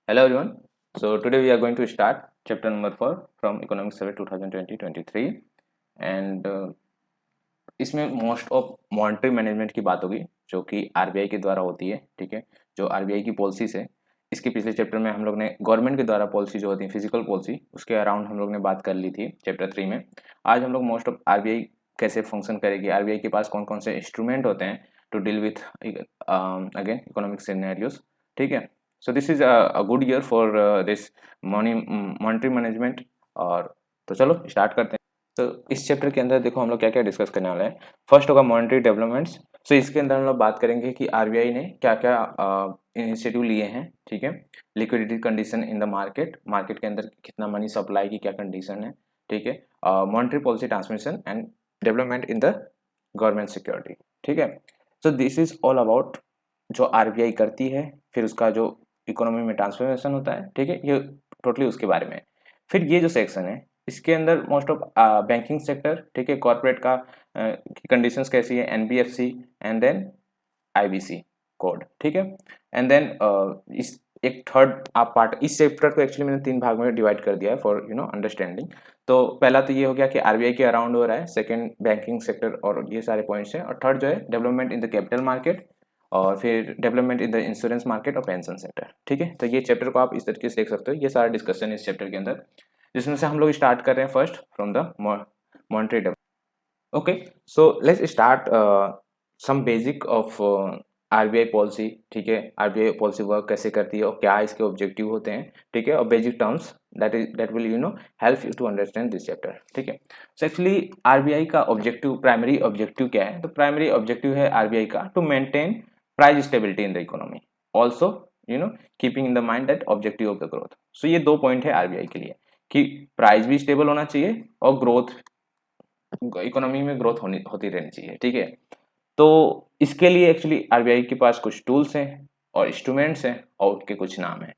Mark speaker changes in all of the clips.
Speaker 1: Hello everyone. So today we are going to start chapter number 4 from Economic Survey 2020-23 and इसमें most of monetary management की बात होगी जो कि RBI के द्वारा होती है। ठीक है, जो आरबीआई की पॉलिसीज है, इसके पिछले चैप्टर में हम लोग ने गवर्नमेंट के द्वारा पॉलिसी जो होती है फिजिकल पॉलिसी, उसके अराउंड हम लोग ने बात कर ली थी चैप्टर 3 में। आज हम लोग मोस्ट ऑफ आरबीआई कैसे फंक्शन करेगी, आरबीआई के पास कौन कौन से इंस्ट्रूमेंट होते हैं to deal with again economic scenarios. ठीक है, so this is a good year for this monetary management. और तो चलो स्टार्ट करते हैं। तो इस चैप्टर के अंदर देखो हम लोग क्या क्या डिस्कस करने वाले हैं। फर्स्ट होगा मॉनेटरी डेवलपमेंट्स। सो इसके अंदर हम लोग बात करेंगे कि आरबीआई ने क्या क्या इनिशिएटिव लिए हैं। ठीक है, liquidity condition in the market, market के अंदर कितना मनी सप्लाई की क्या कंडीशन है। ठीक है, monetary policy transmission and development in the government security. ठीक है, so this is all about जो आरबीआई करती है, फिर उसका जो इकोनॉमी में ट्रांसफॉर्मेशन होता है। ठीक है, ये टोटली उसके बारे में है। फिर ये जो सेक्शन है इसके अंदर मोस्ट ऑफ बैंकिंग सेक्टर, ठीक है, कॉर्पोरेट का की कंडीशंस कैसी है, NBFC and then IBC code. ठीक है, एंड देन इस एक थर्ड आप पार्ट, इस चैप्टर को एक्चुअली मैंने 3 भाग में डिवाइड कर दिया है फॉर अंडरस्टैंडिंग। तो पहला तो ये हो गया कि आरबीआई के अराउंड हो रहा है, सेकंड बैंकिंग सेक्टर और ये सारे पॉइंट्स हैं, और थर्ड जो है development in the capital market, और फिर development in the insurance market और पेंशन सेक्टर। ठीक है, तो ये चैप्टर को आप इस तरीके से देख सकते हो, ये सारा डिस्कशन इस चैप्टर के अंदर, जिसमें से हम लोग स्टार्ट कर रहे हैं first from the monetary development. Okay, so let's start some basic of RBI policy. ठीक है, आरबीआई पॉलिसी वर्क कैसे करती है और क्या इसके ऑब्जेक्टिव होते हैं। ठीक है, और basic terms that will help you to understand this chapter. ठीक है, सो एक्चुअली आरबीआई का ऑब्जेक्टिव, प्राइमरी ऑब्जेक्टिव क्या है, तो प्राइमरी ऑब्जेक्टिव है आरबीआई का to maintain price stability in the economy, also keeping in the mind that objective of the growth. So ये 2 point है आरबीआई के लिए कि प्राइस भी स्टेबल होना चाहिए और ग्रोथ, इकोनॉमी में ग्रोथ होती रहनी चाहिए। ठीक है, तो इसके लिए एक्चुअली आरबीआई के पास कुछ टूल्स हैं और इंस्ट्रूमेंट्स हैं और उनके कुछ नाम हैं।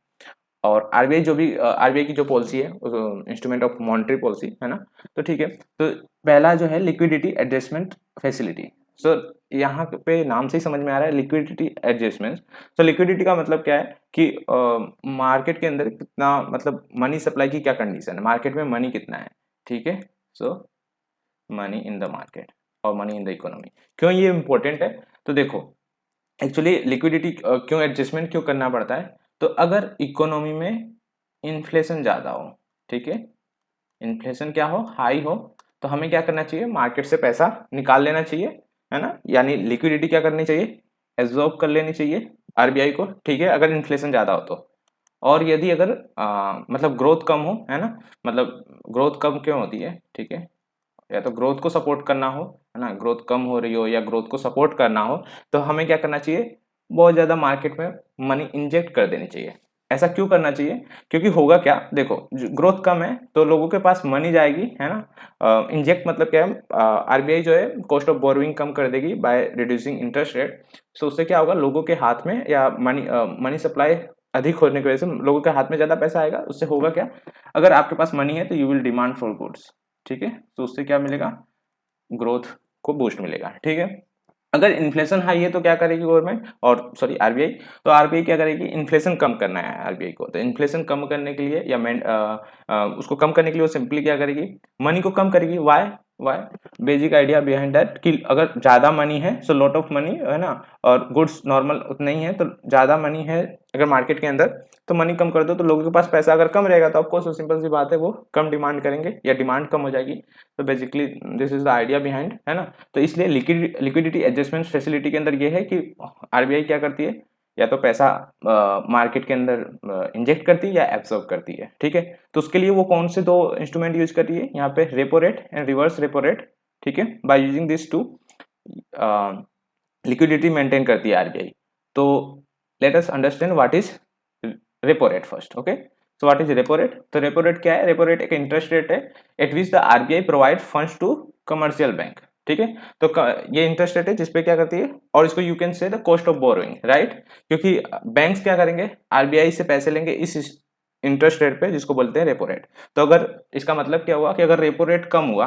Speaker 1: और आरबीआई जो भी आरबीआई की जो पॉलिसी है, इंस्ट्रूमेंट ऑफ मॉनेटरी पॉलिसी है ना, तो ठीक है, तो पहला जो है लिक्विडिटी एडजस्टमेंट फैसिलिटी। सो यहाँ पे नाम से ही समझ में आ रहा है लिक्विडिटी एडजस्टमेंट। तो लिक्विडिटी का मतलब क्या है कि मार्केट के अंदर कितना, मतलब मनी सप्लाई की क्या कंडीशन है, मार्केट में मनी कितना है। ठीक है, सो मनी इन द मार्केट और मनी इन द इकोनॉमी, क्यों ये इंपॉर्टेंट है। तो देखो एक्चुअली लिक्विडिटी क्यों एडजस्टमेंट क्यों करना पड़ता है, तो अगर इकोनॉमी में इन्फ्लेशन ज़्यादा हो, ठीक है, इन्फ्लेशन क्या हो, हाई हो, तो हमें क्या करना चाहिए, मार्केट से पैसा निकाल लेना चाहिए, है ना, यानी लिक्विडिटी क्या करनी चाहिए, एब्जॉर्ब कर लेनी चाहिए आरबीआई को। ठीक है, अगर इन्फ्लेशन ज़्यादा हो तो, और यदि अगर मतलब ग्रोथ कम हो, है ना, मतलब ग्रोथ कम क्यों होती है, ठीक है, या तो ग्रोथ को सपोर्ट करना हो, है ना, ग्रोथ कम हो रही हो या ग्रोथ को सपोर्ट करना हो, तो हमें क्या करना चाहिए, बहुत ज़्यादा मार्केट में मनी इंजेक्ट कर देनी चाहिए। ऐसा क्यों करना चाहिए, क्योंकि होगा क्या, देखो ग्रोथ कम है तो लोगों के पास मनी जाएगी, है ना, इंजेक्ट मतलब क्या है, आरबीआई जो है कॉस्ट ऑफ बोरोइंग कम कर देगी बाय रिड्यूसिंग इंटरेस्ट रेट। सो उससे क्या होगा, लोगों के हाथ में, या मनी सप्लाई अधिक होने की वजह से लोगों के हाथ में ज़्यादा पैसा आएगा। उससे होगा क्या, अगर आपके पास मनी है तो you will demand for goods. ठीक है, तो उससे क्या मिलेगा, ग्रोथ को बूस्ट मिलेगा। ठीक है, अगर इन्फ्लेशन हाई है तो क्या करेगी गवर्नमेंट, और सॉरी आरबीआई, तो आरबीआई क्या करेगी, इन्फ्लेशन कम करना है आरबीआई को, तो इन्फ्लेशन कम करने के लिए या उसको कम करने के लिए वो सिंपली क्या करेगी, मनी को कम करेगी। Why why basic idea behind that कि अगर ज़्यादा मनी है, सो लॉट ऑफ मनी, है ना, और गुड्स नॉर्मल उतना ही है, तो ज़्यादा मनी है अगर मार्केट के अंदर, तो मनी कम कर दो, तो लोगों के पास पैसा अगर कम रहेगा तो ऑफकोर्स सिंपल सी बात है, वो कम डिमांड करेंगे या डिमांड कम हो जाएगी। तो basically this is the idea behind, है ना। तो इसलिए लिक्विडिटी एडजस्टमेंट फैसिलिटी के अंदर ये है कि आरबीआई क्या करती है, या तो पैसा मार्केट के अंदर इंजेक्ट करती है या एब्सॉर्ब करती है। ठीक है, तो उसके लिए वो कौन से 2 इंस्ट्रूमेंट यूज करती है, यहाँ पे repo rate and reverse repo rate. ठीक है, by using this 2 liquidity maintain करती है आरबीआई। तो let us understand what is repo rate first. Okay, so what is repo rate, तो रेपो रेट क्या है, रेपो रेट एक इंटरेस्ट रेट है at which the RBI provide funds to commercial bank. ठीक है, तो ये इंटरेस्ट रेट है जिसपे क्या करती है, और इसको you can say the cost of borrowing, right, क्योंकि बैंक्स क्या करेंगे, आरबीआई से पैसे लेंगे इस इंटरेस्ट रेट पे जिसको बोलते हैं रेपो रेट। तो अगर इसका मतलब क्या हुआ कि अगर रेपो रेट कम हुआ,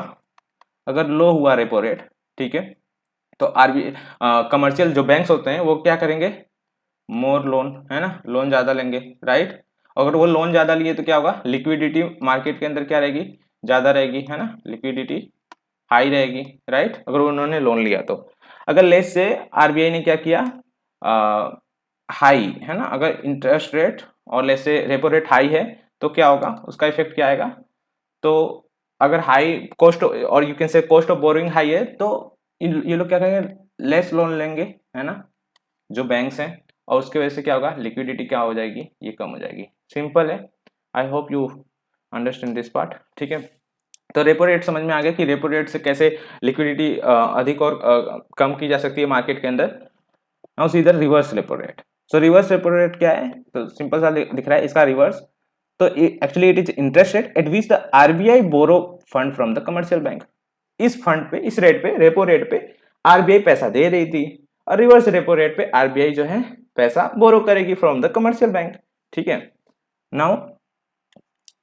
Speaker 1: अगर लो हुआ रेपो रेट, ठीक है, तो आरबीआई कमर्शियल जो बैंक्स होते हैं वो क्या करेंगे, मोर लोन, है ना, लोन ज्यादा लेंगे, राइट, अगर वो लोन ज़्यादा लिए तो क्या होगा, लिक्विडिटी मार्केट के अंदर क्या रहेगी, ज़्यादा रहेगी, है ना, लिक्विडिटी हाई रहेगी, राइट, अगर उन्होंने लोन लिया तो। अगर लेस से आरबीआई ने क्या किया, हाई, है ना, अगर इंटरेस्ट रेट और लेस से रेपो रेट हाई है तो क्या होगा, उसका इफेक्ट क्या आएगा, तो अगर हाई कॉस्ट और यू कैन से कॉस्ट ऑफ बोरिंग हाई है तो ये लोग क्या करेंगे, लेस लोन लेंगे, है ना, जो बैंक्स हैं, और उसके वजह से क्या होगा, लिक्विडिटी क्या हो जाएगी, ये कम हो जाएगी। सिंपल है, आई hope you understand this part, ठीक है। तो रेपो रेट समझ में आ गया कि रेपो रेट से कैसे लिक्विडिटी अधिक और कम की जा सकती है मार्केट के अंदर। Now see the reverse repo rate. So reverse repo rate क्या है, तो सिंपल सा दिख रहा है इसका रिवर्स। तो actually it is interest rate at which the RBI borrow fund from the commercial bank. इस फंड पे, इस रेट पे, रेपो रेट पे आरबीआई पैसा दे रही थी, और रिवर्स रेपो रेट पे आरबीआई जो है पैसा बोरो करेगी फ्रॉम द कमर्शियल बैंक, ठीक है। Now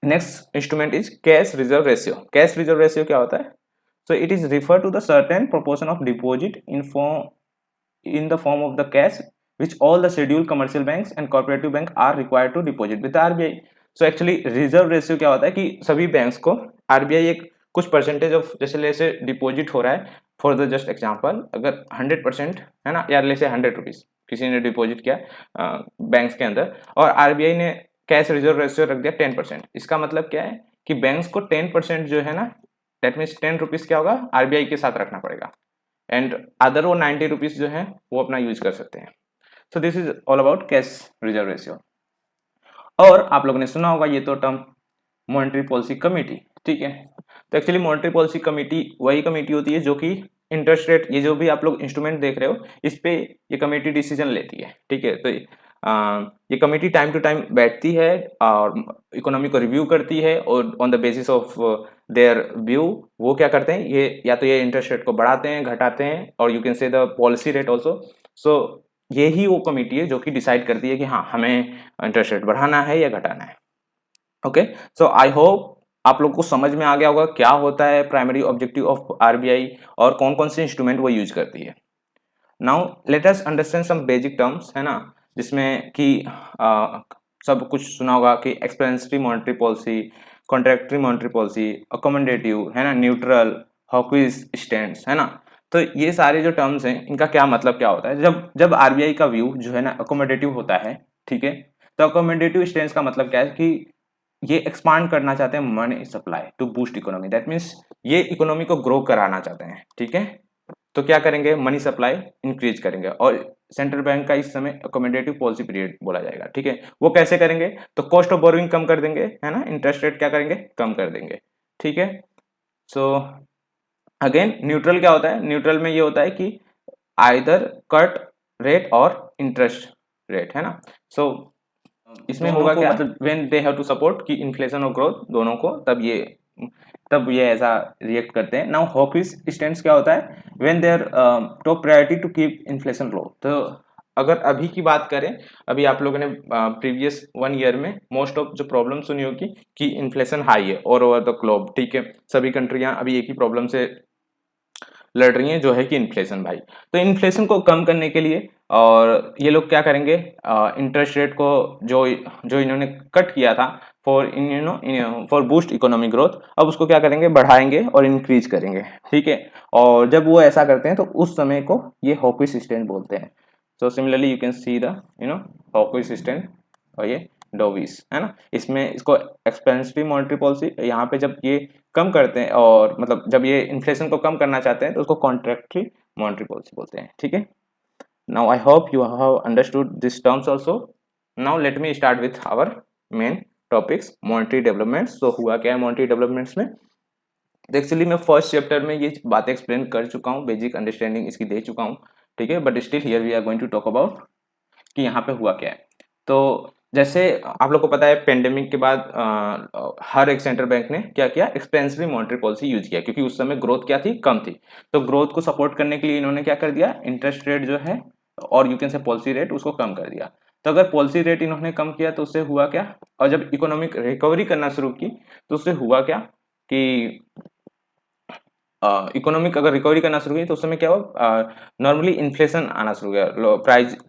Speaker 1: next instrument is cash reserve ratio. Cash reserve ratio क्या होता है, so it is referred to the certain proportion of deposit in the form of the cash which all the scheduled commercial banks and cooperative bank are required to deposit with the RBI. so actually reserve ratio क्या होता है कि सभी banks को RBI एक कुछ percentage of, जैसे deposit हो रहा है, फॉर द जस्ट एग्जांपल अगर 100% है ना, या जैसे 100 रुपीज किसी ने डिपॉजिट किया बैंक्स के अंदर, और आरबीआई ने कैश रिजर्व रेशियो रख दिया 10%। इसका मतलब क्या है कि बैंक्स को 10% जो है ना, दैट मीन्स 10 रुपीज क्या होगा, आरबीआई के साथ रखना पड़ेगा, एंड अदर वो 90 रुपीज जो है वो अपना यूज कर सकते हैं। सो this is all about cash reserve ratio. और आप लोगों ने सुना होगा ये तो टर्म, मॉनेटरी पॉलिसी कमेटी, ठीक है। तो एक्चुअली मॉनेटरी पॉलिसी कमेटी वही कमेटी होती है जो कि इंटरेस्ट रेट, ये जो भी आप लोग इंस्ट्रूमेंट देख रहे हो, इस पे ये कमेटी डिसीजन लेती है, ठीक है। तो ये कमेटी टाइम टू टाइम बैठती है और इकोनॉमी को रिव्यू करती है, और on the basis of their view वो क्या करते हैं, ये या तो ये इंटरेस्ट रेट को बढ़ाते हैं, घटाते हैं, और you can say the policy rate also. So यही वो कमेटी है जो कि डिसाइड करती है कि हाँ हमें इंटरेस्ट रेट बढ़ाना है या घटाना है। ओके, सो आई होप आप लोग को समझ में आ गया होगा क्या होता है प्राइमरी ऑब्जेक्टिव ऑफ आरबीआई और कौन कौन से इंस्ट्रूमेंट वो यूज करती है। Now let us understand some basic terms, है ना, जिसमें कि सब कुछ सुना होगा कि expensive monetary policy, contractory monetary policy, accommodative, है ना, न्यूट्रल, हॉकिश स्टैंड्स, है ना। तो ये सारे जो टर्म्स हैं इनका क्या मतलब क्या होता है, जब जब आरबीआई का व्यू जो है ना अकोमोडेटिव होता है, ठीक है। तो अकोमोडेटिव स्टैंड्स का मतलब क्या है कि ये एक्सपांड करना चाहते हैं money supply to boost economy, that means ये इकोनॉमी को ग्रो कराना चाहते हैं, ठीक है। तो क्या करेंगे, मनी सप्लाई इंक्रीज करेंगे, और सेंट्रल बैंक का इस समय अकोमोडेटिव पॉलिसी पीरियड बोला जाएगा, ठीक है। वो कैसे करेंगे, तो कॉस्ट ऑफ बोरोइंग कम कर देंगे, है ना, इंटरेस्ट रेट क्या करेंगे, कम कर देंगे, ठीक है। सो अगेन न्यूट्रल क्या होता है, न्यूट्रल में ये होता है कि आइदर कट रेट और इंटरेस्ट रेट, है ना। सो इसमें होगा क्या, मतलब when they have to support कि इन्फ्लेशन और ग्रोथ दोनों को, तब ये ऐसा रिएक्ट करते हैं। नाउ हॉकिश स्टैंड्स क्या होता है, when they are top priority to keep inflation low. तो अगर अभी की बात करें, अभी आप लोगों ने प्रीवियस 1 ईयर में मोस्ट ऑफ जो प्रॉब्लम सुनी होगी कि इन्फ्लेशन हाई है ऑल ओवर द ग्लोब, ठीक है। सभी कंट्रियां अभी एक ही प्रॉब्लम से लड़ रही हैं जो है कि इन्फ्लेशन भाई। तो इन्फ्लेशन को कम करने के लिए और ये लोग क्या करेंगे, इंटरेस्ट रेट को जो जो इन्होंने कट किया था फॉर बूस्ट इकोनॉमिक ग्रोथ, अब उसको क्या करेंगे, बढ़ाएंगे और इंक्रीज करेंगे, ठीक है। और जब वो ऐसा करते हैं तो उस समय को ये हॉकिश स्टैंड बोलते हैं। So similarly you can see the hawkish stand और ये डोविस, है ना। इसमें इसको एक्सपेंसिव मॉनेटरी पॉलिसी, यहाँ पे जब ये कम करते हैं और मतलब जब ये इन्फ्लेशन को कम करना चाहते हैं तो उसको कॉन्ट्रैक्टरी मॉनेटरी पॉलिसी बोलते हैं, ठीक है। Now I hope you have understood this terms also. Now let me start with our main topics, monetary developments. तो हुआ क्या है मॉनेटरी डेवलपमेंट्स में, एक्चुअली मैं फर्स्ट चैप्टर में ये बातें एक्सप्लेन कर चुका हूँ, बेसिक अंडरस्टैंडिंग इसकी दे चुका हूँ, ठीक है। But still here we are going to talk about कि यहाँ पे हुआ क्या है। तो जैसे आप लोग को पता है पेंडेमिक के बाद हर एक सेंट्रल बैंक ने क्या किया, एक्सपेंसिव मॉनेटरी पॉलिसी यूज किया, क्योंकि उस समय ग्रोथ क्या थी, कम थी। तो ग्रोथ को सपोर्ट करने के लिए इन्होंने क्या कर दिया, इंटरेस्ट रेट जो है और यू कैन से पॉलिसी रेट उसको कम कर दिया। तो अगर पॉलिसी रेट इन्होंने कम किया तो उससे हुआ क्या, और जब इकोनॉमिक रिकवरी करना शुरू की तो उससे हुआ क्या कि इकोनॉमिक अगर रिकवरी करना शुरू की तो उस समय क्या हुआ, नॉर्मली इन्फ्लेशन आना शुरू हो गया,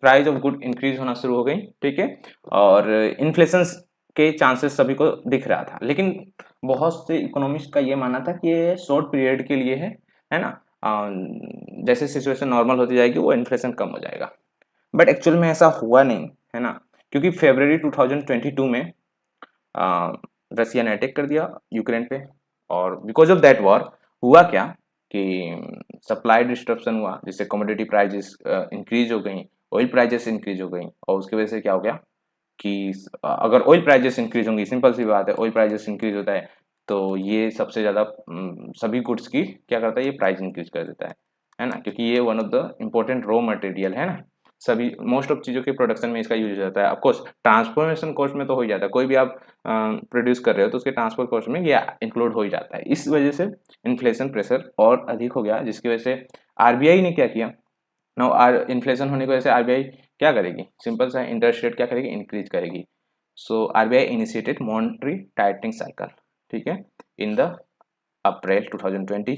Speaker 1: प्राइस ऑफ गुड इंक्रीज होना शुरू हो गई, ठीक है। और इन्फ्लेशन के चांसेस सभी को दिख रहा था, लेकिन बहुत से इकोनॉमिस्ट का ये मानना था कि ये शॉर्ट पीरियड के लिए है ना। जैसे सिचुएशन नॉर्मल होती जाएगी वो इन्फ्लेशन कम हो जाएगा, बट एक्चुअल में ऐसा हुआ नहीं, है ना। क्योंकि फरवरी 2022 में रसिया ने अटैक कर दिया यूक्रेन पे, और बिकॉज ऑफ दैट वॉर हुआ क्या कि सप्लाई डिस्ट्रप्शन हुआ, जिससे कमोडिटी प्राइजेस इंक्रीज हो गई, ऑयल प्राइजेस इंक्रीज हो गई, और उसकी वजह से क्या हो गया कि अगर ऑयल प्राइजेस इंक्रीज होंगी, सिंपल सी बात है, ऑयल प्राइजेस इंक्रीज होता है तो ये सबसे ज़्यादा सभी गुड्स की क्या करता है, ये प्राइस इंक्रीज कर देता है ना, क्योंकि ये one of the important raw material है ना। सभी मोस्ट ऑफ चीज़ों के प्रोडक्शन में इसका यूज हो जाता है। ऑफकोर्स ट्रांसफॉर्मेशन कॉस्ट में तो हो ही जाता है, कोई भी आप प्रोड्यूस कर रहे हो तो उसके ट्रांसपोर्ट कॉस्ट में ये इंक्लूड हो ही जाता है। इस वजह से इन्फ्लेशन प्रेशर और अधिक हो गया, जिसकी वजह से आरबीआई ने क्या किया, नाउ इन्फ्लेशन होने की वजह से आरबीआई क्या करेगी, सिंपल सा इंटरेस्ट रेट क्या करेगी, इंक्रीज करेगी। So RBI initiated monetary tightening cycle, ठीक है, इन द अप्रैल 2020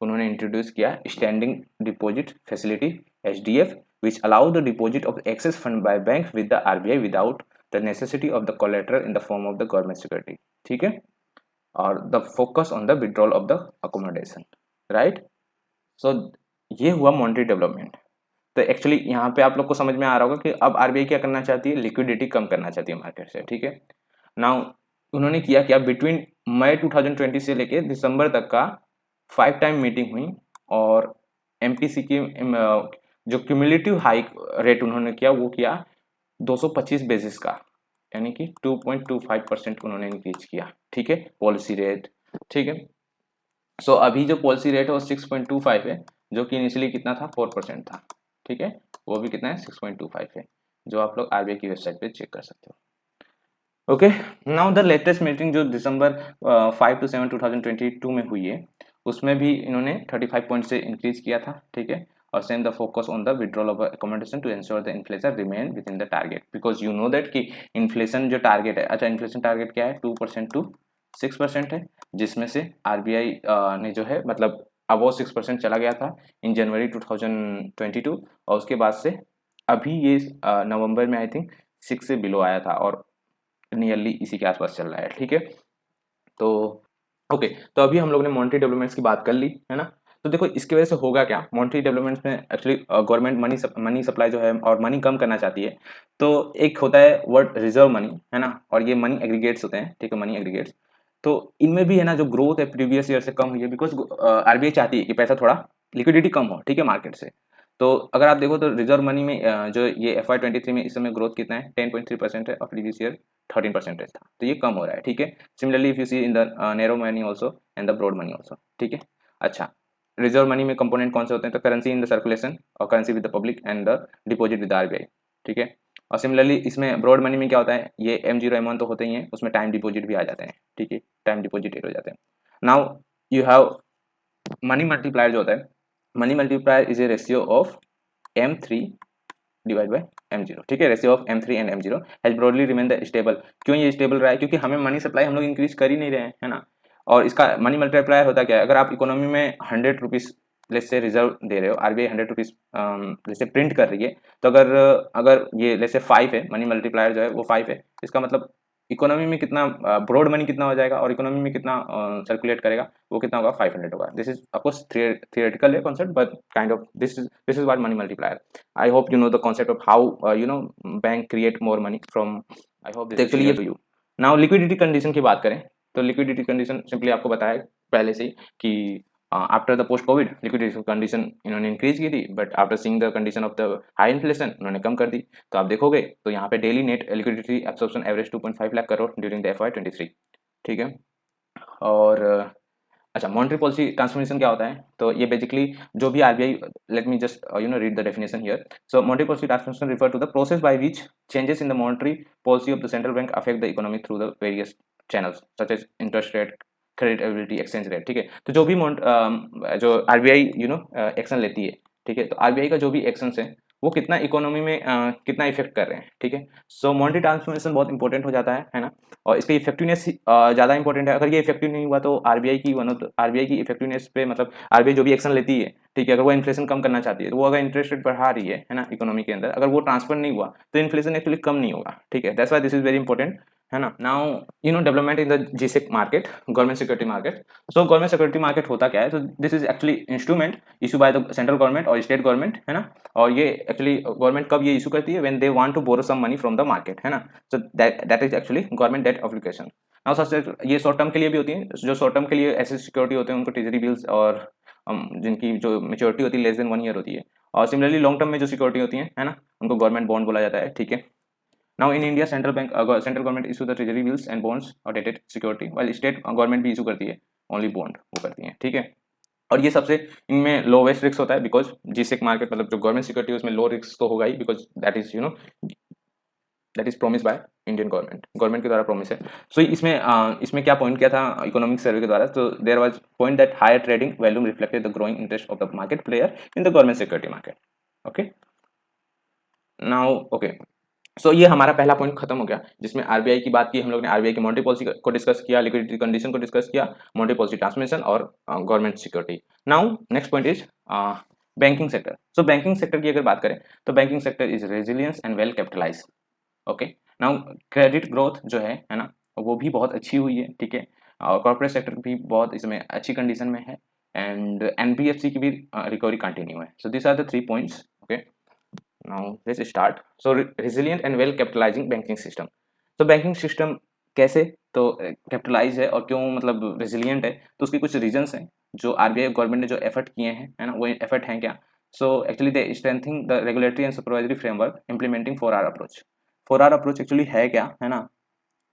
Speaker 1: उन्होंने इंट्रोड्यूस किया standing deposit facility SDF, which allow the deposit of excess fund by bank with the RBI without the necessity of the collateral in the form of the government security, ठीक है, और the focus on the withdrawal of the accommodation, right. So ये हुआ monetary development. तो actually यहाँ पे आप लोग को समझ में आ रहा होगा कि अब आरबीआई क्या करना चाहती है, लिक्विडिटी कम करना चाहती है मार्केट से, ठीक है। नाउ उन्होंने किया क्या, बिटवीन मई 2020 से लेके दिसंबर तक का 5 टाइम मीटिंग हुई, और एमपीसी की जो क्यूमुलेटिव हाइक रेट उन्होंने किया वो किया 225 बेसिस का, यानी कि 2.25% उन्होंने इंक्रीज किया, ठीक है, पॉलिसी रेट, ठीक है। सो अभी जो पॉलिसी रेट है वो 6.25 है, जो कि इनिशियली कितना था, 4% था, ठीक है, वो भी कितना है, 6.25 है, जो आप लोग आरबीआई की वेबसाइट पे चेक कर सकते हो। Okay, now the latest meeting जो दिसंबर 5 to 7 2022 में हुई है, उसमें भी इन्होंने 35 पॉइंट से इंक्रीज किया था, ठीक है, और same the focus on the withdrawal of accommodation to ensure the inflation remain within the target, because you know that कि इन्फ्लेशन जो टारगेट है, अच्छा इन्फ्लेशन टारगेट क्या है, 2% टू 6% है, जिसमें से आरबीआई ने जो है मतलब अबव 6% चला गया था इन जनवरी 2022, और उसके बाद से अभी ये नवंबर में आई थिंक 6 से बिलो आया था, और नियरली इसी के आसपास चल रहा है, ठीक है। तो ओके, तो अभी हम लोग ने मॉनेटरी डेवलपमेंट्स की बात कर ली, है ना। तो देखो इसकी वजह से होगा क्या, मॉनेटरी डेवलपमेंट्स में एक्चुअली गवर्नमेंट मनी सप्लाई जो है और मनी कम करना चाहती है। तो एक होता है वर्ड रिजर्व मनी, है ना, और ये मनी एग्रीगेट्स होते हैं, ठीक है, मनी एग्रीगेट्स। तो इनमें भी है ना जो ग्रोथ है प्रीवियस ईयर से कम हुई है, बिकॉज आरबीआई चाहती है कि पैसा थोड़ा लिक्विडिटी कम हो, ठीक है, मार्केट से। तो अगर आप देखो तो रिजर्व मनी में जो ये FY23 में इस समय ग्रोथ कितना है, 10.3% है, और प्रीवियस ईयर 13% था, तो ये कम हो रहा है, ठीक है। Similarly if you see in the narrow money also and the broad money also, ठीक है। अच्छा, रिजर्व मनी में कंपोनेंट कौन से होते हैं, तो करेंसी इन द सर्कुलेशन, और currency with the public, and the deposit with RBI, ठीक है। और सिमिलरली इसमें ब्रॉड मनी में क्या होता है, ये M0 M1 तो होते ही हैं, उसमें टाइम डिपॉजिट भी आ जाते हैं, ठीक है, टाइम डिपॉजिट हो जाते हैं। Now you have money multiplier जो होता है, money multiplier is a ratio of M3 divide by M0, ठीक है, ratio of M3 and M0 has broadly remain the stable. क्यों ये स्टेबल रहा है, क्योंकि हमें मनी सप्लाई हम लोग इंक्रीज कर ही नहीं रहे हैं, है ना। और इसका मनी मल्टीप्लायर होता क्या है, अगर आप इकोनॉमी में 100 रुपीज लेस से रिजर्व दे रहे हो, आरबीआई 100 रुपीज जैसे प्रिंट कर रही है, तो अगर अगर ये जैसे 5 है, मनी मल्टीप्लायर जो है वो 5 है, इसका मतलब इकोनॉमी में कितना ब्रॉड मनी कितना हो जाएगा, और इकोनॉमी में कितना सर्कुलेट करेगा, वो कितना होगा, 500 होगा। दिस इज ऑफकोर्स थियोरेटिकल है concept, but kind of this is what money multiplier. I hope you know the concept of how bank create more money from. I hope this is clear to you. Now liquidity condition की बात करें, तो liquidity condition simply आपको बताया पहले से ही कि after the post Covid liquidity condition इन्होंने इंक्रीज की थी, but after seeing the condition of the high inflation उन्होंने कम कर दी। तो आप देखोगे तो यहाँ पे daily net liquidity absorption average 2.5 lakh crore during the FY23, ठीक है। और अच्छा, मॉनेटरी पॉलिसी ट्रांसफॉर्मेशन क्या होता है, तो ये बेसिकली जो भी RBI, let me just read the definition here. So monetary policy transformation refer to the process by which changes in the monetary policy of the central bank affect the economy through the various channels such as interest rate, credit ability, exchange rate, ठीक है। तो जो भी जो RBI action लेती है, ठीक है, तो आरबीआई का जो भी एक्शन है वो कितना इकोनॉमी में कितना इफेक्ट कर रहे हैं, ठीक है। सो मॉनेटरी ट्रांसफॉर्मेशन बहुत इंपॉर्टेंट हो जाता है ना, और इसका इफेक्टिवनेस ज़्यादा इंपॉर्टेंट है। अगर ये इफेक्टिव नहीं हुआ तो आरबीआई की इफेक्टिवनेस पे, मतलब आरबीआई जो भी एक्शन लेती है, ठीक है, अगर वो इन्फ्लेशन कम करना चाहती है, तो वो अगर इंटरेस्ट रेट बढ़ा रही है ना इकोनॉमी के अंदर, अगर वो ट्रांसफर नहीं हुआ तो इन्फ्लेशन एक्चुअली कम नहीं होगा, ठीक है। That's why this is very important, है ना। Now development in the G-sec market, government security market. So government security market होता क्या है? तो this is actually instrument issue by the central government और स्टेट गवर्नमेंट, है ना। और ये एक्चुअली गवर्नमेंट कब ये इशू करती है? When they want to borrow some money from the market, है ना। So that is actually government debt obligation. Now such ये शॉर्ट टर्म के लिए भी होती है। जो शॉर्ट टर्म के लिए ऐसे सिक्योरिटी होते हैं उनको ट्रेजरी बिल्स और जिनकी जो मेच्योरिटी होती है लेस देन 1 ईयर होती है। और सिमिलरली लॉन्ग टर्म में जो सिक्योरिटी होती है ना, उनको गवर्नमेंट बॉन्ड बोला जाता है, ठीक है। Now in India, central government issue the treasury bills and bonds or dated security, while state government भी issue करती है only bond वो करती है, ठीक है। और ये सबसे इनमें लोवेस्ट रिस्क होता है बिकॉज जीसेक मार्केट मतलब जो गवर्नमेंट सिक्योरिटी है उसमें लो रिस्क तो होगा ही because that is promise by Indian government के द्वारा प्रोमिस है। सो इसमें क्या पॉइंट किया था इकोनॉमिक सर्वे के द्वारा? तो there was point that higher trading volume reflected the growing interest of the market player in the government security market. Okay, now okay, so ये हमारा पहला पॉइंट खत्म हो गया जिसमें आरबीआई की बात की। हम लोग ने आरबीआई की मॉनेटरी पॉलिसी को डिस्कस किया, लिक्विडिटी कंडीशन को डिस्कस किया, मॉनेटरी पॉलिसी ट्रांसमिशन और government security. Now next point is banking sector. So banking sector की अगर बात करें तो banking sector is resilience and well capitalize. Okay, now credit growth जो है ना, वो भी बहुत अच्छी हुई है, ठीक है। और कॉर्पोरेट सेक्टर भी बहुत इसमें अच्छी कंडीशन में है एंड एनबीएफसी की भी रिकवरी कंटिन्यू है। So this are the 3 points. Okay, now let's start. So resilient and well capitalizing banking system. तो बैंकिंग सिस्टम कैसे तो कैपिटलाइज है और क्यों मतलब रेजिलियंट है? तो उसके कुछ रीजंस हैं जो आरबीआई गवर्नमेंट ने जो एफर्ट किए हैं, है ना, वो एफर्ट हैं क्या? So actually they strengthing the regulatory and supervisory framework implementing 4R approach. 4R approach actually है क्या, है ना?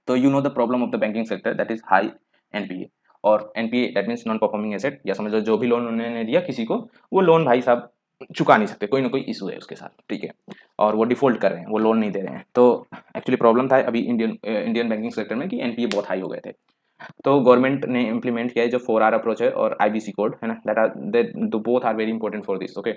Speaker 1: तो you know the problem of the banking sector that is high NPA. और NPA that means non performing asset, या समझ लो जो भी लोन उन्होंने दिया किसी को, वो लोन भाई साहब चुका नहीं सकते, कोई ना कोई इशू है उसके साथ, ठीक है। और वो डिफॉल्ट कर रहे हैं, वो लोन नहीं दे रहे हैं। तो एक्चुअली प्रॉब्लम था अभी इंडियन बैंकिंग सेक्टर में कि एनपीए बहुत हाई हो गए थे। तो गवर्नमेंट ने इम्प्लीमेंट किया है जो 4R अप्रोच है और आईबीसी कोड, है ना, that both are very important for this. Okay,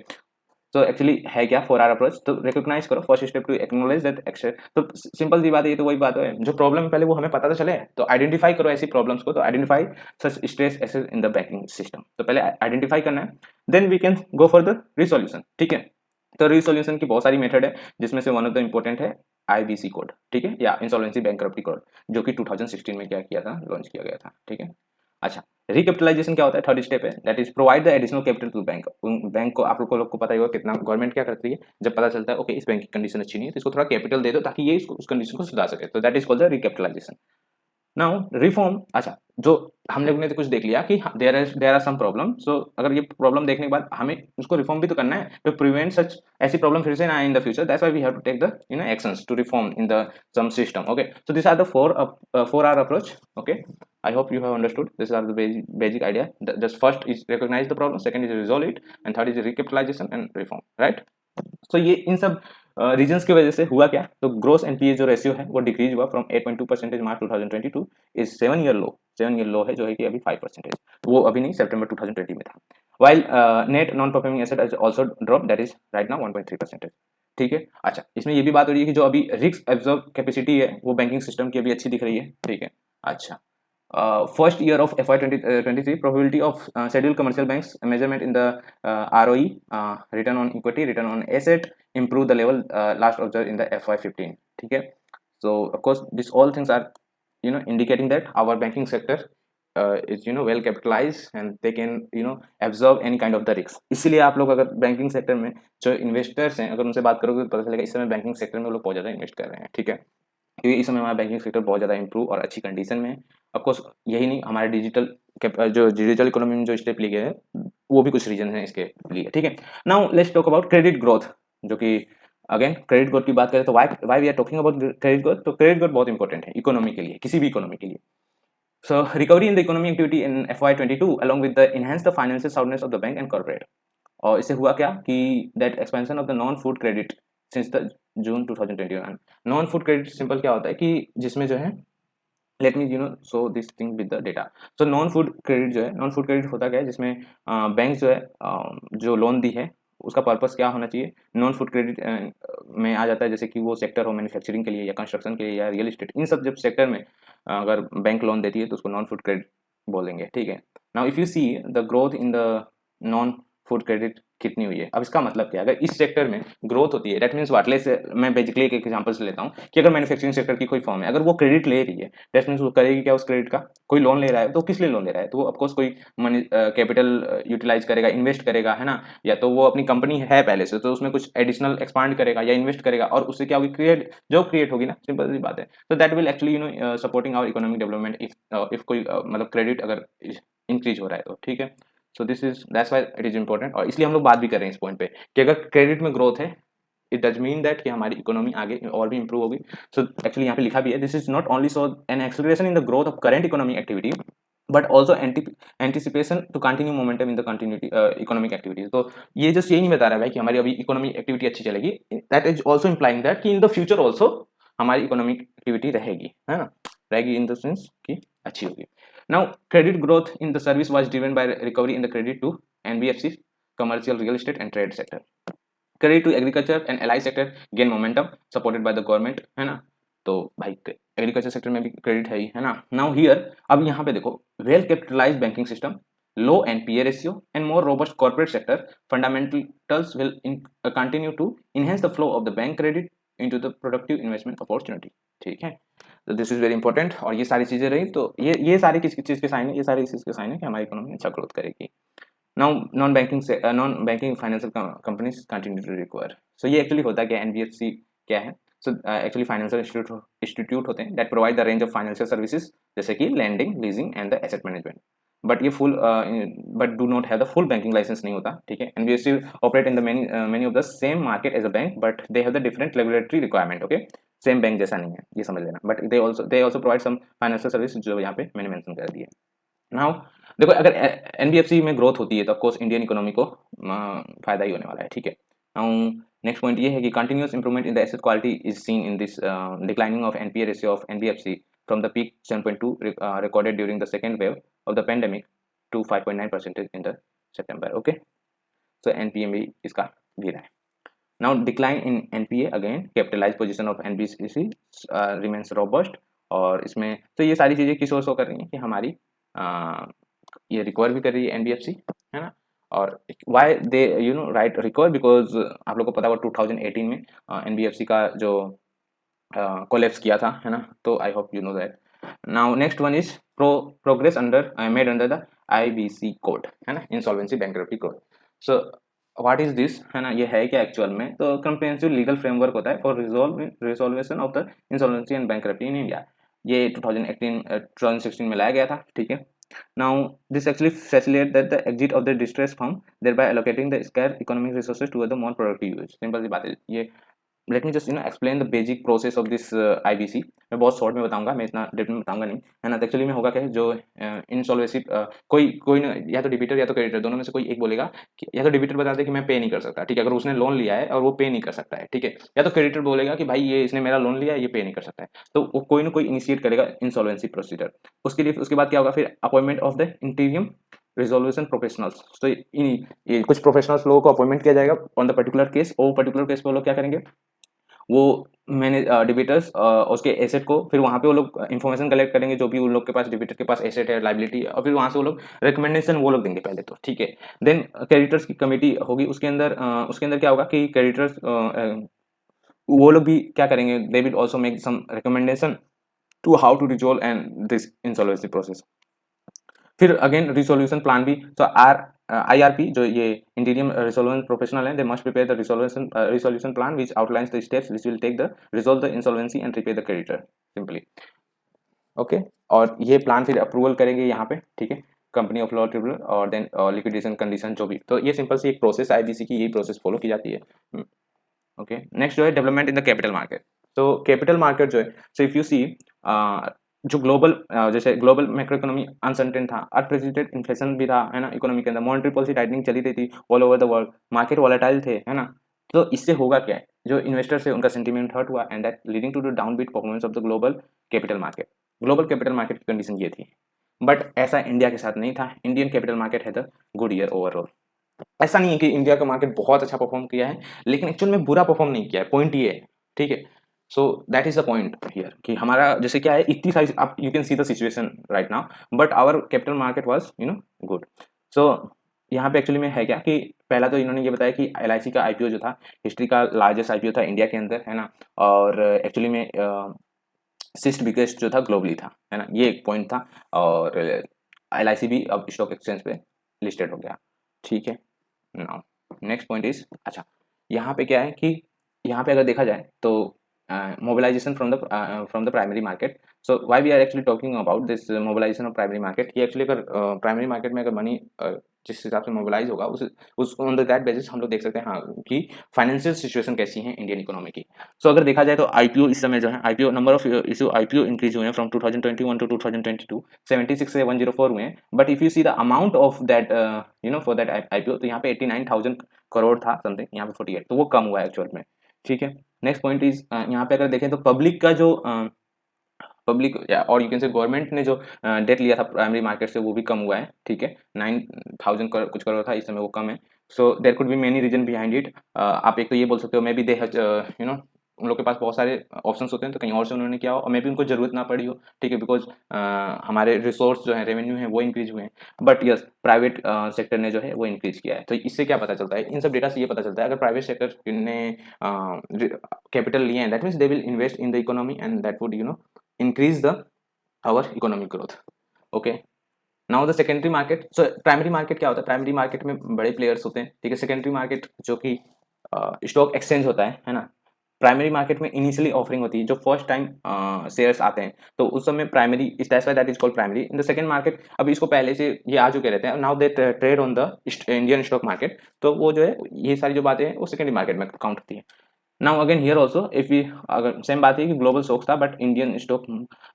Speaker 1: तो एक्चुअली है क्या 4R अप्रोच? तो रिकॉग्नाइज करो, first step to acknowledge that action. तो सिंपल सी बात है, ये तो वही बात है, जो प्रॉब्लम है पहले वो हमें पता तो चले, तो आइडेंटिफाई करो ऐसी प्रॉब्लम्स को। तो आइडेंटिफाई सच स्ट्रेस एसेस इन द बैंकिंग सिस्टम। तो पहले आइडेंटिफाई करना है, then we can go for the resolution, ठीक है। तो रिसोल्यूशन की बहुत सारी मेथड है जिसमें से वन ऑफ द इंपॉर्टेंट है आईबीसी कोड, ठीक है, या इंसॉल्वेंसी बैंकरप्टी कोड, जो कि 2016 में क्या किया था, लॉन्च किया गया था, ठीक है। अच्छा, रिकैपिटलाइजेशन क्या होता है? थर्ड स्टेप है, that is provide the additional capital to bank. Bank को आप लोग को पता ही होगा कितना गवर्नमेंट क्या करती है जब पता चलता है ओके इस बैंक की कंडीशन अच्छी नहीं है तो इसको थोड़ा कैपिटल दे दो ताकि ये उस कंडीशन को सुधार सके। तो that is called the recapitalisation. Now reform, अच्छा, जो हम लोग ने तो कुछ देख लिया कि देयर आर सम प्रॉब्लम। सो अगर ये प्रॉब्लम देखने के बाद हमें उसको रिफॉर्म भी तो करना है to prevent such ऐसी प्रॉब्लम फिर से ना आए in the future. That's why we have to take the actions to reform in the some system. Okay, so this are the 4R approach. Okay, I hope you have understood. These are the basic idea. Just first is recognize the problem, second is resolve it, and third is recapitalization and reform, right? तो ये इन सब reasons की वजह से हुआ क्या? तो gross NPA जो रेशियो है वो डिक्रीज हुआ फ्रॉम 8.2% मार्च 2022 इज 7 ईयर लो है जो है कि अभी 5%, वो अभी नहीं, सितंबर 2020 में था। While net non performing asset has also drop, that is right now 1.3%, ठीक है। अच्छा, इसमें ये भी बात हो रही है कि जो अभी रिस्क एब्जॉर्ब कैपेसिटी है वो बैंकिंग सिस्टम की अभी अच्छी दिख रही है, ठीक है। अच्छा, first year of FY 2023 probability of scheduled commercial banks measurement in the ROE, return on equity, return on asset improve the level last observed in the FY 15, ठीक है। So of course this all things are indicating that our banking sector is well capitalized and they can absorb any kind of the risk। इसीलिए आप लोग अगर banking sector में जो investors हैं अगर उनसे बात करोगे तो पता चलेगा इस समय बैंकिंग सेक्टर में वो लोग बहुत ज़्यादा इन्वेस्ट कर रहे हैं, ठीक है, क्योंकि इस समय हमारा बैंकिंग सेक्टर बहुत ज़्यादा इंप्रूव और अच्छी कंडीशन में है। ऑफकोर्स यही नहीं, हमारे डिजिटल इकोनॉमी में जो स्टेप लिए गए हैं वो भी कुछ रीजन है इसके लिए, ठीक है। Now let's talk about credit growth, जो कि अगेन क्रेडिट ग्रोथ की बात करें तो why we are talking about credit growth. तो क्रेडिट ग्रोथ बहुत इंपॉर्टेंट है इकोनॉमी के लिए, किसी भी इकोनॉमी के लिए। So recovery in the economic activity in FY22 along with the enhance the financial soundness of the bank and corporate। और इससे हुआ क्या कि that expansion of the non food credit since the June 2021। Non food credit simple क्या होता है कि जिसमें जो है let me show this thing with the data. So non food credit जो है, नॉन फूड क्रेडिट होता क्या है जिसमें बैंक जो है जो लोन दी है उसका पर्पस क्या होना चाहिए, नॉन फूड क्रेडिट में आ जाता है। जैसे कि वो सेक्टर हो मैन्युफैक्चरिंग के लिए या कंस्ट्रक्शन के लिए या रियल एस्टेट, इन सब जब सेक्टर में अगर बैंक लोन देती है तो उसको नॉन फूड क्रेडिट बोलेंगे, ठीक है। Now if you see the growth in the non food credit कितनी हुई है। अब इसका मतलब क्या है, अगर इस सेक्टर में ग्रोथ होती है दैट मीन्स व्हाट, लेट्स मैं बेसिकली एक एग्जांपल से लेता हूँ कि अगर मैन्युफैक्चरिंग सेक्टर की कोई फर्म है, अगर वो क्रेडिट ले रही है दैट मीन्स वो करेगी क्या उस क्रेडिट का, कोई लोन ले रहा है तो किस लिए लोन ले रहा है, तो वो ऑफकोर्स कोई मनी कैपिटल यूटिलाइज करेगा, इन्वेस्ट करेगा, है ना, या तो वो अपनी कंपनी है पहले से तो उसमें कुछ एडिशनल एक्सपांड करेगा या इन्वेस्ट करेगा और उससे क्या होगी, क्रिएट जॉब क्रिएट होगी ना, सिंपल सी बात है। तो that will actually supporting our economic development if कोई मतलब क्रेडिट अगर इंक्रीज हो रहा है तो, ठीक है। So this is that's why it is important, और इसलिए हम लोग बात भी कर रहे हैं इस पॉइंट पे कि अगर क्रेडिट में ग्रोथ है इट डज मीन दैट कि हमारी इकोनॉमी आगे और भी इंप्रूव होगी। सो एक्चुअली यहाँ पे लिखा भी है, this is not only so an acceleration in the growth of current economic activity but also anticipation to continue momentum in the continuity economic activities. तो ये जस्ट यही नहीं बता रहा है भाई कि हमारी अभी इकोनॉमिक एक्टिविटी अच्छी चलेगी, that is also implying that कि इन द फ्यूचर ऑल्सो हमारी इकोनॉमिक एक्टिविटी रहेगी, है ना, रहेगी इन द सेंस कि अच्छी होगी। Now credit growth in the service was driven by recovery in the credit to NBFC, commercial real estate and trade sector. Credit to agriculture and allied sector gain momentum supported by the government, है ना। तो भाई agriculture sector में भी credit है ही, है ना। Now here अब यहाँ पे देखो, well capitalised banking system, low NPA ratio and more robust corporate sector fundamentals will continue to enhance the flow of the bank credit into the productive investment opportunity, ठीक है। तो दिस इज वेरी इंपॉर्टेंट, और ये सारी चीजें रही तो ये सारी किस चीज के साइन है, ये सारी चीज के साइन है कि हमारी इकोनॉमी अच्छा ग्रोथ करेगी। Now non banking financial companies continue to require. So ये एक्चुअली होता है कि एनबीएफसी क्या है, सो एक्चुअली फाइनेंशियल इंस्टीट्यूट होते हैं that provide the range of financial services जैसे कि lending, leasing and the asset management, but ये full but do not have the full banking license नहीं होता, ठीक है। NBFC operate in the many of the same market as a bank but they have the different regulatory requirement, okay. Same bank जैसा नहीं है, ये समझ लेना, but they also provide some financial service जो यहाँ पे मैंने मेंशन कर दिया। नाउ देखो, अगर एनबीएफसी में ग्रोथ होती है तो ऑफकोर्स इंडियन इकोनॉमी को फायदा ही होने वाला है, ठीक है। नाउ नेक्स्ट पॉइंट ये है कि continuous improvement in the asset quality is seen in this declining of NPA ratio of NBFC from the peak 7.2 recorded during the second wave of the pandemic to 5.9% in the September, okay. So NPA भी इसका गिरा है। Now decline in NPA again, capitalized position of NBCC remains robust, और इसमें तो ये सारी चीज़ें किस ओर शो कर रही हैं कि हमारी ये रिकवर भी कर रही है एनबीएफसी, है ना। और why they right recover, because आप लोग को पता होगा 2018 में एनबीएफसी का जो कोलैप्स किया था, है ना। तो I hope you know that. Now next one is progress under made under the IBC code, है ना, insolvency bankruptcy code. So what is this, है ना, ये है क्या एक्चुअल में, तो कंप्रिहेंसिव लीगल फ्रेमवर्क होता है for resolution of the insolvency and bankruptcy in India. ये 2016 में लाया गया था, ठीक है। Now, this actually facilitates that the exit of the distressed firm, thereby allocating the scarce economic resources toward the more productive use. Simple सी बात है ये। Late me just explain the basic process of this IBC. मैं बहुत short में बताऊंगा, मैं इतना depth में बताऊंगा नहीं, है ना। तो एक्चुअली में होगा क्या है, जो इंसॉल्वेंसी कोई ना, या तो डिबिटर या तो क्रेडिटर, दोनों में से कोई एक बोलेगा कि, या तो डिबिटर बता दे कि मैं पे नहीं कर सकता, ठीक है, अगर उसने लोन लिया है और वो पे नहीं कर सकता है, ठीक है, या तो क्रेडिटर बोलेगा कि भाई ये इसने मेरा लोन लिया है, ये पे नहीं कर सकता है, तो वो कोई ना कोई इनिशिएट करेगा इंसॉल्वेंसी प्रोसीजर। उसके लिए उसके बाद क्या होगा, फिर appointment of the इंटीरियम resolution professionals. तो ये कुछ प्रोफेशनल्स लोगों को अपॉइंटमेंट किया जाएगा ऑन द पर्टिकुलर केस, वो पर्टिकुलर केस पे वो लोग क्या करेंगे, वो मैंने डिबिटर्स उसके एसेट को, फिर वहाँ पे वो लोग इन्फॉर्मेशन कलेक्ट करेंगे जो भी उन लोग के पास, डिबिटर के पास एसेट है, लाइबिलिटी है, और फिर वहाँ से वो लोग रिकमेंडेशन वो लोग देंगे पहले तो, ठीक है। देन क्रेडिटर्स की कमेटी होगी, उसके अंदर क्या होगा कि क्रेडिटर्स वो लोग भी क्या करेंगे, they will also make some recommendation to how to resolve and this insolvency process. फिर अगेन रिसोल्यूशन प्लान भी, तो IRP जो ये इंटीरियम रिसोल्वेंस प्रोफेशनल है, they must prepare the resolution plan which outlines the steps which will take the resolve the insolvency and repay the creditor, simply, okay. और ये plan फिर approval करेंगे यहाँ पे, ठीक है, कंपनी ऑफ लॉ ट्रिब्यूनल, और देन लिक्विडेशन कंडीशन जो भी, तो ये सिंपल सी एक प्रोसेस आईबीसी की, यही प्रोसेस फॉलो की जाती है, ओके। नेक्स्ट जो है development in the capital market. तो कैपिटल मार्केट जो है, सो इफ यू सी जो ग्लोबल जैसे ग्लोबल मैक्रो इकोनॉमी अनसर्टेन था, अनप्रेसिडेंटेड इन्फ्लेशन भी था, है ना, इकोनॉमी के अंदर मॉनेटरी पॉलिसी टाइटनिंग चली रही थी all over the world, market volatile थे, है ना। तो इससे होगा क्या है, जो इन्वेस्टर्स है उनका सेंटीमेंट हर्ट हुआ, and that leading to the downbeat performance of the global capital market. Global capital market की कंडीशन ये थी, बट ऐसा इंडिया के साथ नहीं था। इंडियन कैपिटल मार्केट है द गुड ईयर ओवरऑल। ऐसा नहीं है कि इंडिया का मार्केट बहुत अच्छा परफॉर्म किया है, लेकिन एक्चुअल में बुरा परफॉर्म नहीं किया है, पॉइंट ये है, ठीक है। So that is the point here कि हमारा जैसे क्या है, इतनी सारी आप you can see the situation right now, but our capital market was good. So यहाँ पे एक्चुअली में है क्या कि पहला तो इन्होंने ये बताया कि LIC का IPO जो था हिस्ट्री का लार्जेस्ट IPO था इंडिया के अंदर, है ना, और एक्चुअली में सिक्स्थ बिगेस्ट जो था ग्लोबली था, है ना, ये एक पॉइंट था। और LIC भी अब स्टॉक एक्सचेंज पे लिस्टेड हो गया, ठीक है। नाउ नेक्स्ट पॉइंट इज, अच्छा यहाँ पे क्या है कि यहाँ पे अगर देखा जाए तो mobilization from the primary market. So why we are actually talking about this mobilization of primary market, ये एक्चुअली अगर प्राइमरी मार्केट में अगर मनी जिस हिसाब से मोबिलाइज होगा उस ऑन द दैट बेसिस हम लोग देख सकते हैं हाँ कि फाइनेंशियल सिचुएशन कैसी है इंडियन इकोनॉमी की। सो अगर देखा जाए तो IPO इस समय जो है IPO number of issue IPO increase हुए हैं फ्रॉम 2021 टू 2022, 76 से 104 हुए हैं। But if you see the amount of that for that IPO, तो यहाँ पे 89,000 करोड़ था समथिंग, यहाँ पे 48, तो वो कम हुआ है एक्चुअल में, ठीक है। नेक्स्ट पॉइंट इज, यहाँ पे अगर देखें तो पब्लिक का जो पब्लिक और यू कैन से गवर्नमेंट ने जो डेट लिया था प्राइमरी मार्केट से वो भी कम हुआ है, ठीक है। 9,000 कुछ करोड़ था, इस समय वो कम है। So there could be many reason behind it. आप एक तो ये बोल सकते हो मे बी दे उन लोग के पास बहुत सारे ऑप्शंस होते हैं, तो कहीं और से उन्होंने किया हो, और मे बी उनको जरूरत ना पड़ी हो, ठीक है, बिकॉज हमारे रिसोर्स जो है रेवेन्यू है वो इंक्रीज हुए हैं। बट यस प्राइवेट सेक्टर ने जो है वो इंक्रीज किया है। तो इससे क्या पता चलता है, इन सब डेटा से ये पता चलता है अगर प्राइवेट सेक्टर ने कैपिटल लिए हैं that means they will invest in the economy and that would increase the our economic growth, okay। now the secondary market, so primary market क्या होता है, प्राइमरी मार्केट में बड़े प्लेयर्स होते हैं, ठीक है। सेकेंडरी मार्केट जो कि स्टॉक एक्सचेंज होता है ना। प्राइमरी मार्केट में इनिशियली ऑफरिंग होती है, जो फर्स्ट टाइम शेयर्स आते हैं तो उस समय primary is that's why that is called primary. In the second market अब इसको पहले से ये आ चुके रहते हैं, now they trade on the Indian stock market, तो वो जो है ये सारी जो बातें हैं वो सेकेंडरी मार्केट में काउंट होती है। Now again here also if we, अगर सेम बात है कि ग्लोबल स्टॉक्स था but Indian stock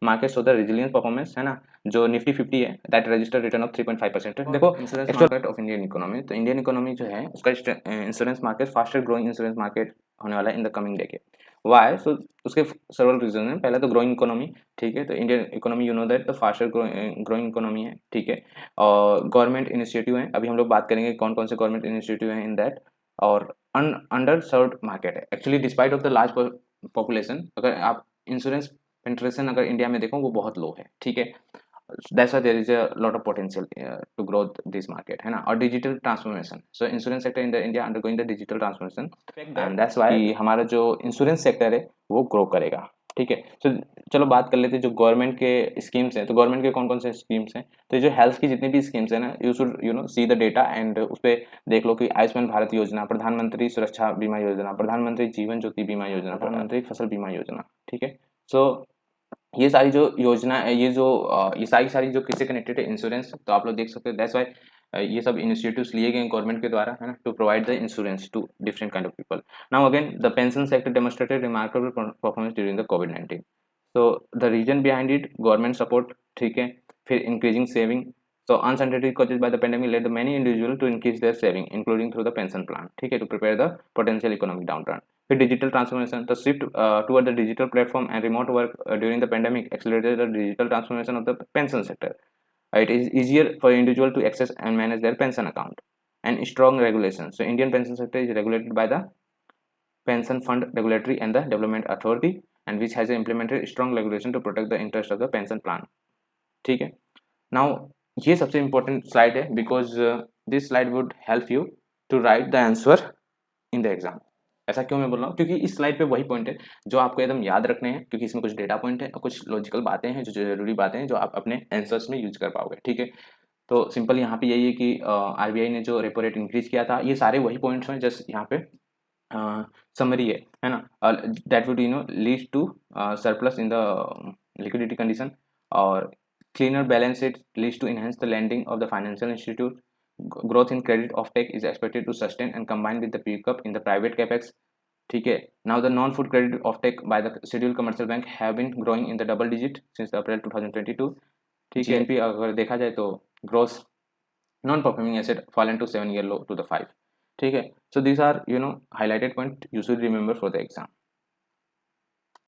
Speaker 1: market show the resilient performance, है ना। जो निफ्टी 50 है दैट रजिस्टर्ड रिटर्न ऑफ 3.5%। देखो insurance market of Indian economy, तो इंडियन इकोनॉमी जो है उसका insurance market faster growing insurance market होने वाला है in the coming decade. Why, so उसके सेवरल रीजन है। पहला तो ग्रोइंग इकोनॉमी, ठीक है, तो Indian economy you know that the faster growing economy है, ठीक है। और गवर्नमेंट इनिशिएटिव है, अभी हम लोग बात करेंगे कौन कौन से गवर्नमेंट इनिशिएटिव हैं इन दैट। और अंडर सर्व्ड मार्केट है actually despite of the large population. अगर आप इंश्योरेंस पेनिट्रेशन अगर इंडिया में देखो वो बहुत लो है, ठीक है। That's why there is a lot of potential to grow this market, है ना। और digital transformation, so insurance sector in the India undergoing the digital transformation and that's why हमारा जो इंश्योरेंस सेक्टर है वो ग्रो करेगा, ठीक है। सो चलो बात कर लेते हैं जो गवर्नमेंट के स्कीम्स हैं। तो गवर्नमेंट के कौन कौन से स्कीम्स हैं, तो जो हेल्थ की जितनी भी स्कीम्स हैं ना, you should see the data and उस पर देख लो कि आयुष्मान भारत योजना, प्रधानमंत्री सुरक्षा बीमा योजना, प्रधानमंत्री जीवन ज्योति बीमा योजना, प्रधानमंत्री फसल बीमा योजना, ठीक है। सो ये सारी जो योजना है, ये सारी जो किससे कनेक्टेड है, इंश्योरेंस, तो आप लोग देख सकते हैं दैट्स व्हाई ये सब इनिशिएटिव्स लिए गए गवर्नमेंट के द्वारा, है ना, to provide the insurance to different kind of people. Now again the pension sector demonstrated remarkable performance during the कोविड-19। So the reason behind it government support, ठीक है। फिर increasing saving, so uncertainty caused by the pandemic led the many individuals to increase their saving including through the pension plan, ठीक है, to prepare the potential economic downturn। फिर digital transformation, the shift toward the digital platform and remote work during the pandemic accelerated the digital transformation of the pension sector। It is easier for individual to access and manage their pension account and strong regulation, so Indian pension sector is regulated by the Pension Fund Regulatory and the Development Authority and which has implemented strong regulation to protect the interest of the pension plan, ठीक है। Now ये सबसे important slide है because this slide would help you to write the answer in the exam. ऐसा क्यों मैं बोल रहा हूँ, क्योंकि इस स्लाइड पे वही पॉइंट है जो आपको एकदम याद रखने हैं, क्योंकि इसमें कुछ डेटा पॉइंट है और कुछ लॉजिकल बातें हैं जो जरूरी बातें हैं जो आप अपने आंसर्स में यूज कर पाओगे, ठीक है। तो सिंपल यहाँ पे यही है कि RBI ने जो रेपो रेट इंक्रीज किया था, ये सारे वही पॉइंट्स हैं, जस्ट यहाँ पे समरी है ना। That would lead to surplus in the liquidity condition, और cleaner balance sheet leads to enhance the lending of the financial institute. Growth in credit offtake is expected to sustain and combine with the pickup in the private capex, ठीक है। Now the non-food credit offtake by the scheduled commercial bank have been growing in the double digit since April 2022, ठीक है। GNP अगर देखा जाए तो gross non-performing asset fallen to 7-year low to the 5, ठीक है। So these are highlighted point you should remember for the exam।